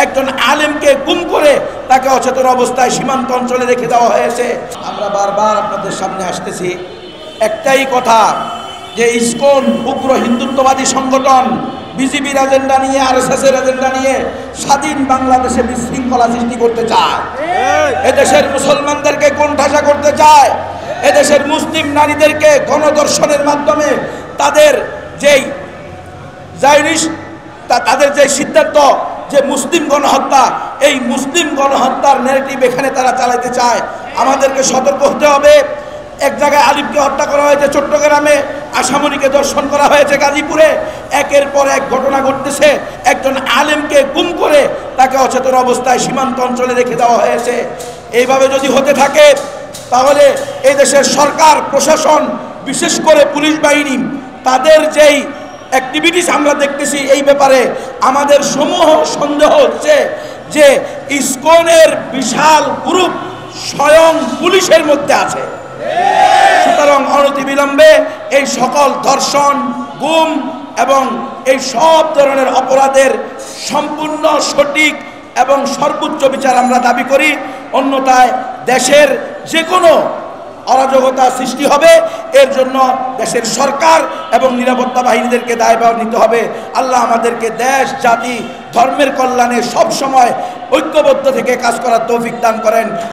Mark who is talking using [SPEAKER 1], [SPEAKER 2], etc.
[SPEAKER 1] একজন আলেমকে গুম করে তাকে অচেতন অবস্থায় সীমান্ত অঞ্চলে রেখে দেওয়া হয়েছে। আমরা বারবার আপনাদের সামনে আসতেছি একটাই কথা, যে ইসকন উগ্র হিন্দুত্ববাদী সংগঠন বিজেপির এজেন্ডা নিয়ে, আরএসএস এর এজেন্ডা নিয়ে স্বাধীন বাংলাদেশে বিশৃঙ্খলা সৃষ্টি করতে চায়, এদেশের মুসলমানদেরকে কোণঠাসা করতে চায়, এদেশের মুসলিম নারীদেরকে গণধর্ষণের মাধ্যমে তাদের যে সিদ্ধান্ত যে মুসলিম গণহত্যা, এই মুসলিম গণহত্যার ন্যারেটিভ এখানে তারা চালাতে চায়। আমাদেরকে সতর্ক হতে হবে। এক জায়গায় আলিফকে হত্যা করা হয়েছে চট্টগ্রামে, আসামরিকে দর্শন করা হয়েছে গাজীপুরে, একের পর এক ঘটনা ঘটতেছে। একজন আলেমকে গুম করে তাকে অচেতন অবস্থায় সীমান্ত অঞ্চলে রেখে দেওয়া হয়েছে। এইভাবে যদি হতে থাকে তাহলে এই দেশের সরকার প্রশাসন, বিশেষ করে পুলিশ বাহিনী, তাদের যেই অ্যাক্টিভিটিস আমরা দেখতেছি এই ব্যাপারে আমাদের সমূহ সন্দেহ হচ্ছে যে ইসকনের বিশাল গ্রুপ স্বয়ং পুলিশের মধ্যে আছে। সুতরাং অনতিবিলম্বে এই সকল ধর্ষণ, গুম এবং এই সব ধরনের অপরাধের সম্পূর্ণ সঠিক এবং সর্বোচ্চ বিচার আমরা দাবি করি। অন্যথায় দেশের যে কোনো অরাজকতা সৃষ্টি হবে। এর জন্য দেশের সরকার এবং নিরাপত্তা বাহিনীদেরকে দায়ভার নিতে হবে। আল্লাহ আমাদেরকে দেশ, জাতি, ধর্মের কল্যাণে সব সময় ঐক্যবদ্ধ থেকে কাজ করার তৌফিক দান করেন।